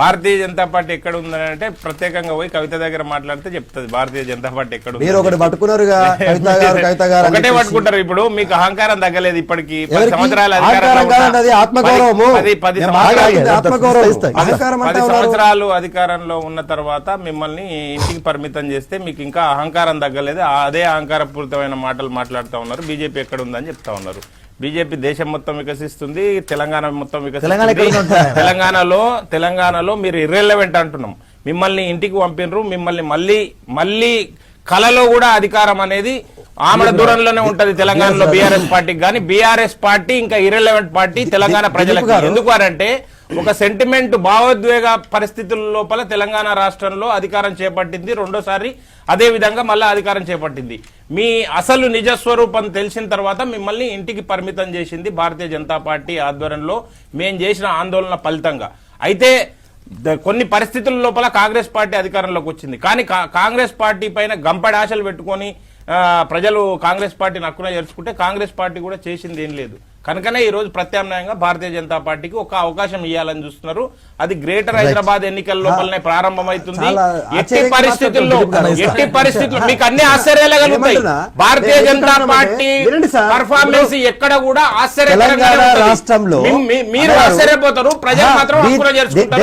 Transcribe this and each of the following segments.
Bharatiya Janata party ఎక్కడ ఉందని అంటే ప్రత్యేకంగా పోయి కవిత దగ్గర మాట్లాడితే చెప్తుంది భారతీయ జనతా పార్టీ ఎక్కడ మీరు ఒకటి పట్టుకున్నారుగా కవిత గారు ఒకటే పట్టుకుంటారు. ఇప్పుడు మీకు అహంకారం తగ్గలేదు ఇప్పటికి 10 సంవత్సరాల సంవత్సరాలు అధికారంలో ఉన్న తర్వాత మిమ్మల్ని ఇంటికి పరిమితం చేస్తే మీకు ఇంకా అహంకారం తగ్గలేదు. అదే అహంకారపూరితమైన మాటలు మాట్లాడుతూ ఉన్నారు. బీజేపీ ఎక్కడ ఉందని చెప్తా ఉన్నారు. బీజేపీ దేశం మొత్తం వికసిస్తుంది, తెలంగాణ మొత్తం వికసిస్తుంది. తెలంగాణలో మీరు ఇర్రెలవెంట్ అంటున్నాం. మిమ్మల్ని ఇంటికి పంపినరు, మిమ్మల్ని మళ్ళీ కలలో కూడా అధికారం అనేది ఆమడ దూరంలోనే ఉంటది తెలంగాణలో బీఆర్ఎస్ పార్టీకి. కానీ బీఆర్ఎస్ పార్టీ ఇంకా ఇర్రెలవెంట్ పార్టీ తెలంగాణ ప్రజలకు. ఎందుకు అంటే ఒక సెంటిమెంట్ భావోద్వేగ పరిస్థితుల లోపల తెలంగాణ రాష్ట్రంలో అధికారం చేపట్టింది, రెండోసారి అదే విధంగా మళ్ళా అధికారం చేపట్టింది. మీ అసలు నిజస్వరూపం తెలిసిన తర్వాత మిమ్మల్ని ఇంటికి పరిమితం చేసింది భారతీయ జనతా పార్టీ ఆధ్వర్యంలో మేం చేసిన ఆందోళన ఫలితంగా. అయితే కొన్ని పరిస్థితుల లోపల కాంగ్రెస్ పార్టీ అధికారంలోకి వచ్చింది. కానీ కాంగ్రెస్ పార్టీ పైన గంపడి ఆశలు పెట్టుకొని ప్రజలు కాంగ్రెస్ పార్టీని హక్కున చేర్చుకుంటే కాంగ్రెస్ పార్టీ కూడా చేసింది ఏం లేదు. కనుకనే ఈ రోజు ప్రత్యామ్నాయంగా భారతీయ జనతా పార్టీకి ఒక అవకాశం ఇవ్వాలని చూస్తున్నారు. అది గ్రేటర్ హైదరాబాద్ ఎన్నికల లోపలనే ప్రారంభమవుతుంది. ఎట్టి పరిస్థితుల్లో మీకు అన్ని ఆశ్చర్యాలు కలుగుతాయి. భారతీయ జనతా పార్టీ పర్ఫార్మెన్స్ ఎక్కడ కూడా ఆశ్చర్యకరంగా రాష్ట్రంలో మీరు ఆశ్చర్యపోతారు, ప్రజలు మాత్రం హక్కున చేర్చుకుంటారు.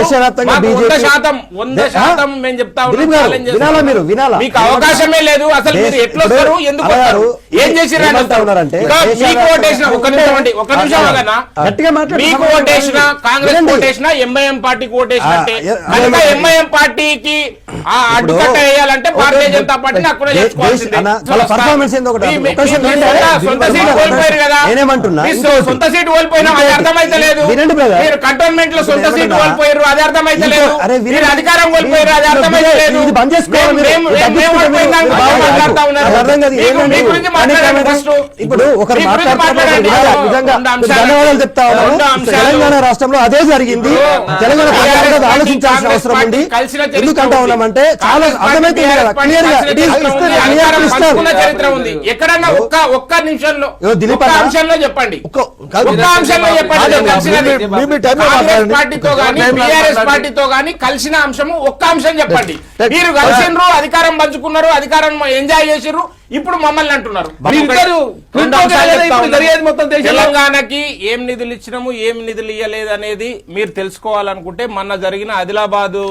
100% మేము చెప్తా ఉన్నాం, మీకు అవకాశమే లేదు. అసలు మీరు ఎట్లా వస్తారు, ఎందుకు వస్తారు, ఏం చేసిరంటే ఒక నిమిషం మీకు ఓటేసిన కాంగ్రెస్ ఓటేసిన ఎంఐఎం పార్టీకి ఓటేసినట్టే. కనుక ఎంఐఎం పార్టీకి అడ్డుకట్ట వేయాలంటే భారతీయ జనతా పార్టీని అక్కడ చేసుకోవాల్సిందే. సొంత సీటు కోల్పోయారు కదా, సొంత సీటు కోల్పోయినా అది అర్థమైతే లేదు. మీరు కంటోన్మెంట్ లో సొంత సీటు కోల్పోయారు, అది అర్థమైతే లేదు. మీరు అధికారం కోల్పోయారు, అది అర్థమైతే లేదు. మాట్లాడుతా ఉన్నారు మీ గురించి మాట్లాడారు. ఫస్ట్ ఇప్పుడు ధన్యవాదాలు చెప్తా ఉన్నాను. తెలంగాణ రాష్ట్రంలో అదే జరిగింది. తెలంగాణ ఆలోచించాల్సిన అవసరం ఉంది. ఎందుకంటా ఉన్నామంటే చాలా అర్థమైతే చరిత్ర ఉంది. ఎక్కడన్నా ఒక్క నిమిషంలో అంశంలో చెప్పండి, ఒక్క అంశంలో చెప్పండి. కాంగ్రెస్ పార్టీతో గానీ బీఆర్ఎస్ పార్టీతో గానీ కలిసిన అంశము ఒక్క అంశం చెప్పండి. మీరు కలిసినరు, అధికారం పంచుకున్నారు, అధికారం ఎంజాయ్ చేసిర్రు, ఇప్పుడు మమ్మల్ని అంటున్నారు. తెలంగాణకి ఏం నిధులు ఇచ్చినాము, ఏం నిధులు ఇవ్వలేదు అనేది మీరు తెలుసుకోవాలనుకుంటే మొన్న జరిగిన ఆదిలాబాదు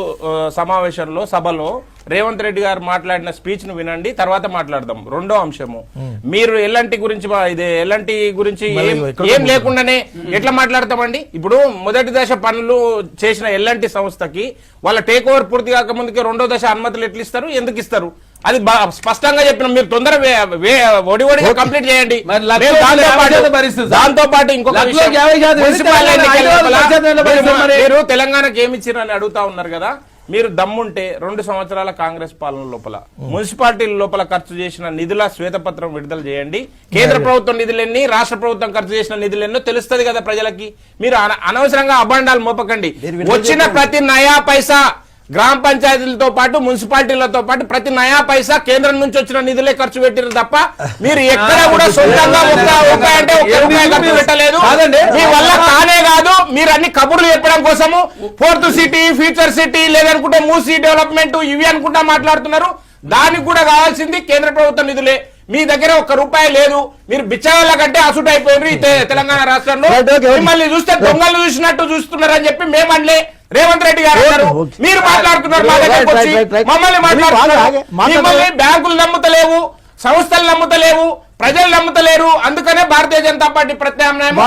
సమావేశంలో సభలో రేవంత్ రెడ్డి గారు మాట్లాడిన స్పీచ్ ను వినండి, తర్వాత మాట్లాడదాం. రెండో అంశము, మీరు ఎల్ఎన్టీ గురించి ఎల్ఎన్టీ గురించి ఏం లేకుండానే ఎట్లా మాట్లాడతామండి? ఇప్పుడు మొదటి దశ పనులు చేసిన ఎల్ఎన్టీ సంస్థకి వాళ్ళ టేక్ ఓవర్ పూర్తి కాక ముందుకే రెండో దశ అనుమతులు ఎట్లా ఇస్తారు, ఎందుకు ఇస్తారు? అది స్పష్టంగా చెప్పినాం. మీరు తొందరగా ఒడిగా కంప్లీట్ చేయండి. దాంతో పాటు ఇంకొక మీరు తెలంగాణకి ఏమి ఇచ్చారని అడుగుతా ఉన్నారు కదా. మీరు దమ్ముంటే 2 సంవత్సరాల కాంగ్రెస్ పాలన లోపల మున్సిపాలిటీల లోపల ఖర్చు చేసిన నిధుల శ్వేతపత్రం విడుదల చేయండి. కేంద్ర ప్రభుత్వం నిధులెన్ని, రాష్ట్ర ప్రభుత్వం ఖర్చు చేసిన నిధులెన్నో తెలుస్తుంది కదా ప్రజలకి. మీరు అనవసరంగా అభాండాలు మోపకండి. వచ్చిన ప్రతి నయా పైసా గ్రామ పంచాయతీలతో పాటు మున్సిపాలిటీలతో పాటు ప్రతి నయా పైసా కేంద్రం నుంచి వచ్చిన నిధులే ఖర్చు పెట్టారు తప్ప మీరు ఎక్కడ కూడా సొంతంగా ఒక్క రూపాయి ఖర్చు పెట్టలేదు. మీ వల్ల కానే కాదు. మీరు అన్ని కబుర్లు చెప్పడం కోసము 4th సిటీ, ఫ్యూచర్ సిటీ, లేదనుకుంటే మూసీ డెవలప్మెంట్ ఇవి అనుకుంటా మాట్లాడుతున్నారు. దానికి కూడా కావాల్సింది కేంద్ర ప్రభుత్వ నిధులే. మీ దగ్గర 1 రూపాయి లేదు. మీరు బిచ్చగాళ్ళ కంటే అసుట్ అయిపోయారు తెలంగాణ రాష్ట్రంలో. మిమ్మల్ని చూస్తే దొంగలు చూసినట్టు చూస్తున్నారని చెప్పి మేమనలే, రేవంత్ రెడ్డి గారు అన్నారు. మీరు మాట్లాడుతున్నారు మా దగ్గరకు వచ్చి, మమ్మల్ని మాట్లాడుతున్నారు. మిమ్మల్ని బ్యాంకులు నమ్ముతలేవు, సంస్థలు నమ్ముతలేవు, ప్రజలు నమ్ముతలేరు. అందుకనే భారతీయ జనతా పార్టీ ప్రత్యామ్నాయం.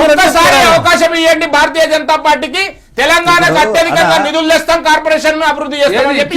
ఒక్కసారి అవకాశం ఇవ్వండి భారతీయ జనతా పార్టీకి. తెలంగాణకు అత్యధికంగా నిధులు తెస్తాం, కార్పొరేషన్ అభివృద్ధి చేస్తామని చెప్పి